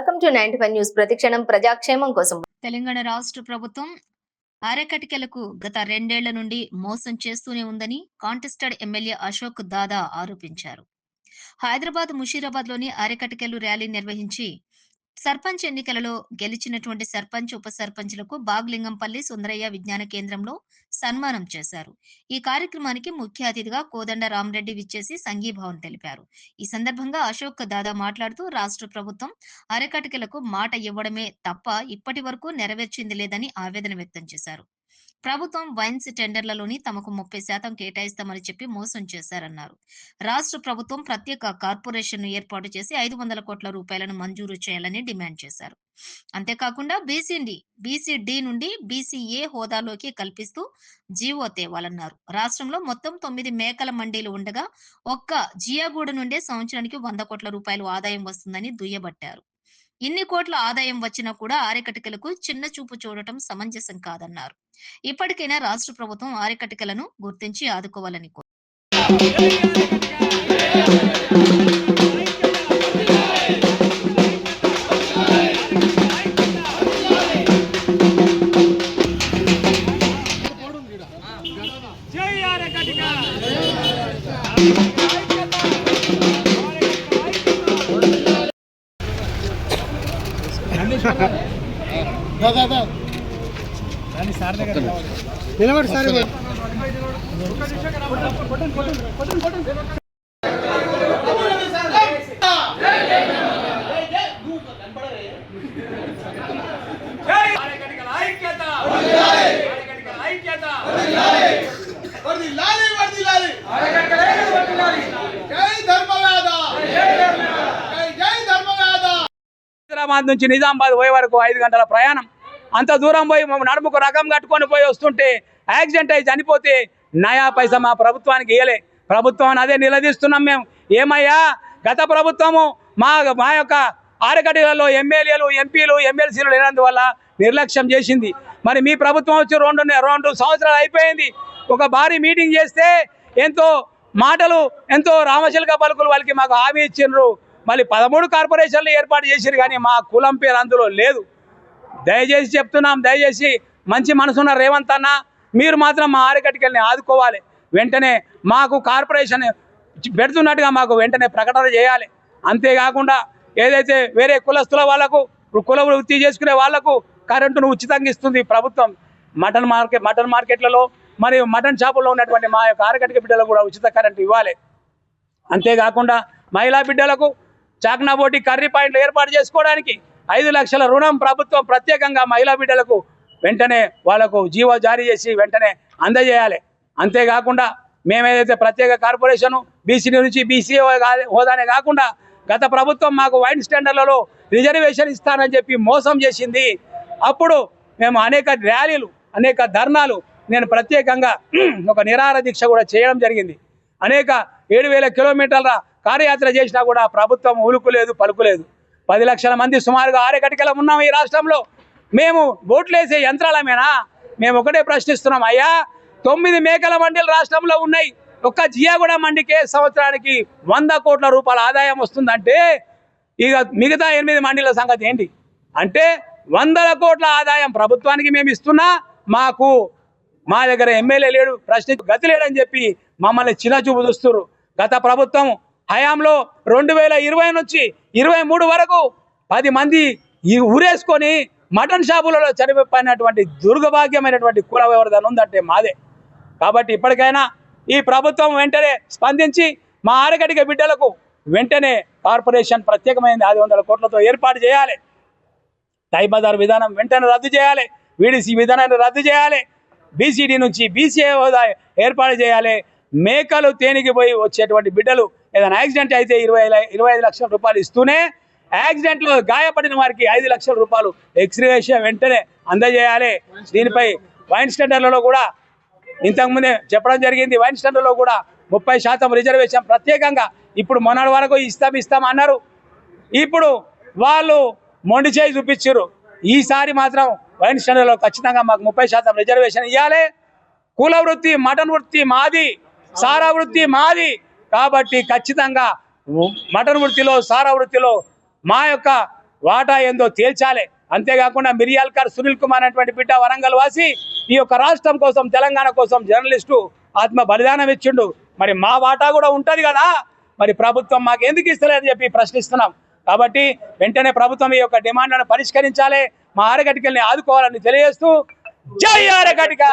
Welcome to 95 news. ప్రతిక్షణం ప్రజాక్షేమం కోసం. తెలంగాణ రాష్ట్ర ప్రభుత్వం అరకటికలకు గత 2 ఏళ్ల నుండి మోసం చేస్తూనే ఉందని కాంటెస్టెడ్ ఎమ్మెల్యే అశోక్ దాదా ఆరోపించారు. హైదరాబాద్ ముషీరాబాద్లోని అరకటికలు ర్యాలీ నిర్వహించి సర్పంచ్ ఎన్నికలలో గెలిచినటువంటి సర్పంచ్ ఉప సర్పంచ్లకు బాగ్లింగంపల్లి సుందరయ్య విజ్ఞాన కేంద్రంలో సన్మానం చేశారు. ఈ కార్యక్రమానికి ముఖ్య అతిథిగా కోదండ రామరెడ్డి విచ్చేసి సంఘీభావం తెలిపారు. ఈ సందర్భంగా అశోక్ దాదా మాట్లాడుతూ రాష్ట్ర ప్రభుత్వం అరకటికలకు మాట ఇవ్వడమే తప్ప ఇప్పటి వరకు నెరవేర్చింది లేదని ఆవేదన వ్యక్తం చేశారు. ప్రభుత్వం వైన్స్ టెండర్లలోని తమకు 30% కేటాయిస్తామని చెప్పి మోసం చేశారన్నారు. రాష్ట్ర ప్రభుత్వం ప్రత్యేక కార్పొరేషన్ ఏర్పాటు చేసి 500 కోట్ల రూపాయలను మంజూరు చేయాలని డిమాండ్ చేశారు. అంతేకాకుండా బీసీడీ నుండి బీసీఏ హోదాలోకి కల్పిస్తూ జీవో తేవాలన్నారు. రాష్ట్రంలో మొత్తం 9 మేకల మండీలు ఉండగా ఒక్క జియాగూడ నుండే సంవత్సరానికి 100 కోట్ల రూపాయలు ఆదాయం వస్తుందని దుయ్యబట్టారు. ఇన్ని కోట్ల ఆదాయం వచ్చినా కూడా ఆరెకటికలకు చిన్న చూపు చూడటం సమంజసం కాదన్నారు. ఇప్పటికైనా రాష్ట్ర ప్రభుత్వం ఆరెకటికలను గుర్తించి ఆదుకోవాలని కోరారు. నిలబడి సార్ హైదరాబాద్ నుంచి నిజామాబాద్ పోయే వరకు 5 గంటల ప్రయాణం. అంత దూరం పోయి నడుముకు రకం కట్టుకొని పోయి వస్తుంటే యాక్సిడెంట్ అయి చనిపోతే నయా పైసా మా ప్రభుత్వానికి ఇయ్యలే. ప్రభుత్వం అదే నిలదీస్తున్నాం మేము. ఏమయ్యా, గత ప్రభుత్వము మా యొక్క ఆరకటిలలో ఎమ్మెల్యేలు ఎంపీలు ఎమ్మెల్సీలు లేనందువల్ల నిర్లక్ష్యం చేసింది. మరి మీ ప్రభుత్వం వచ్చి 2 సంవత్సరాలు అయిపోయింది. ఒక భారీ మీటింగ్ చేస్తే ఎంతో మాటలు ఎంతో రామశిల్క పలుకులు వాళ్ళకి మాకు హామీ ఇచ్చిండ్రు. మళ్ళీ 13 కార్పొరేషన్లు ఏర్పాటు చేసిరు, కానీ మా కులం పేరు అందులో లేదు. దయచేసి చెప్తున్నాం, దయచేసి మంచి మనసున్న రేవంత్ అన్న, మీరు మాత్రం మా ఆరకటికల్ని ఆదుకోవాలి. వెంటనే మాకు కార్పొరేషన్ పెడుతున్నట్టుగా మాకు వెంటనే ప్రకటన చేయాలి. అంతేకాకుండా ఏదైతే వేరే కులస్తుల వాళ్ళకు కుల వృత్తి చేసుకునే వాళ్లకు కరెంటును ఉచితంగా ఇస్తుంది ప్రభుత్వం. మటన్ మార్కెట్లలో మరియు మటన్ షాపుల్లో ఉన్నటువంటి మా యొక్క ఆరకటిక బిడ్డలకు కూడా ఉచిత కరెంటు ఇవ్వాలి. అంతేకాకుండా మహిళా బిడ్డలకు చాక్నాబోటి కర్రీ పాయింట్లు ఏర్పాటు చేసుకోవడానికి 5 లక్షల రుణం ప్రభుత్వం ప్రత్యేకంగా మహిళా బిడ్డలకు వెంటనే వాళ్లకు జీవో జారీ చేసి వెంటనే అందజేయాలి. అంతేకాకుండా మేమేదైతే ప్రత్యేక కార్పొరేషను బీసీ నుంచి బీసీ హోదానే కాకుండా గత ప్రభుత్వం మాకు వైన్ స్టాండర్లలో రిజర్వేషన్ ఇస్తానని చెప్పి మోసం చేసింది. అప్పుడు మేము అనేక ర్యాలీలు అనేక ధర్నాలు నేను ప్రత్యేకంగా ఒక నిరాహార దీక్ష కూడా చేయడం జరిగింది. అనేక 7,000 కిలోమీటర్ల కార్యయాత్ర చేసినా కూడా ప్రభుత్వం ఉలుకులేదు పలుకులేదు. 10 లక్షల మంది సుమారుగా ఆరకటికలో ఉన్నాం ఈ రాష్ట్రంలో. మేము ఓట్లేసే యంత్రాలమేనా? మేము ఒకటే ప్రశ్నిస్తున్నాం. అయ్యా, 9 మేకల మండీలు రాష్ట్రంలో ఉన్నాయి. ఒక్క జియాగూడ మండికే సంవత్సరానికి 100 కోట్ల రూపాయల ఆదాయం వస్తుందంటే ఇక మిగతా 8 మండీల సంగతి ఏంటి? అంటే 100 కోట్ల ఆదాయం ప్రభుత్వానికి మేము ఇస్తున్నా, మా దగ్గర ఎమ్మెల్యే లేడు, గతి లేడని చెప్పి మమ్మల్ని చిన్నచూపు చూస్తున్నారు. గత ప్రభుత్వం హయాంలో 2020 నుంచి 23 వరకు 10 మంది ఊరేసుకొని మటన్ షాపులలో చనిపోయినటువంటి దుర్గభాగ్యమైనటువంటి కుల వ్యవహారం ఉందంటే మాదే. కాబట్టి ఇప్పటికైనా ఈ ప్రభుత్వం వెంటనే స్పందించి మా ఆరకటిక బిడ్డలకు వెంటనే కార్పొరేషన్ ప్రత్యేకమైన 500 కోట్లతో ఏర్పాటు చేయాలి. టై బజార్ విధానం వెంటనే రద్దు చేయాలి. వీడీసీ విధానాన్ని రద్దు చేయాలి. బీసీడీ నుంచి బీసీఏ హోదా ఏర్పాటు చేయాలి. మేకలు తేనికి పోయి వచ్చేటువంటి బిడ్డలు ఏదైనా యాక్సిడెంట్ అయితే 25 లక్షల రూపాయలు ఇస్తూనే యాక్సిడెంట్లో గాయపడిన వారికి 5 లక్షల రూపాయలు ఎక్స్గ్రేషియా వెంటనే అందజేయాలి. దీనిపై వైన్ స్టాండర్లలో కూడా ఇంతకుముందే చెప్పడం జరిగింది. వైన్ స్టాండర్లో కూడా 30% రిజర్వేషన్ ప్రత్యేకంగా ఇప్పుడు మొన్నటి వరకు ఇస్తాం అన్నారు. ఇప్పుడు వాళ్ళు మొండి చేయి చూపించారు. ఈసారి మాత్రం వైన్ స్టాండర్లో ఖచ్చితంగా మాకు 30% రిజర్వేషన్ ఇవ్వాలి. కుల వృత్తి మటన్ వృత్తి మాది, సారా వృత్తి మాది. కాబట్టి ఖచ్చితంగా మటన్ వృత్తిలో సారా వృత్తిలో మా యొక్క వాటా ఏందో తేల్చాలి. అంతేకాకుండా మిరియాల్కర్ సునీల్ కుమార్ అనేటువంటి బిడ్డ వరంగల్ వాసి ఈ యొక్క రాష్ట్రం కోసం తెలంగాణ కోసం జర్నలిస్టు ఆత్మ బలిదానం ఇచ్చిండు. మరి మా వాటా కూడా ఉంటది కదా, మరి ప్రభుత్వం మాకు ఎందుకు ఇస్తలేదని చెప్పి ప్రశ్నిస్తున్నాం. కాబట్టి వెంటనే ప్రభుత్వం ఈ యొక్క డిమాండ్లను పరిష్కరించాలి, మా ఆరగటికల్ని ఆదుకోవాలని తెలియజేస్తూ జై ఆరగటిక.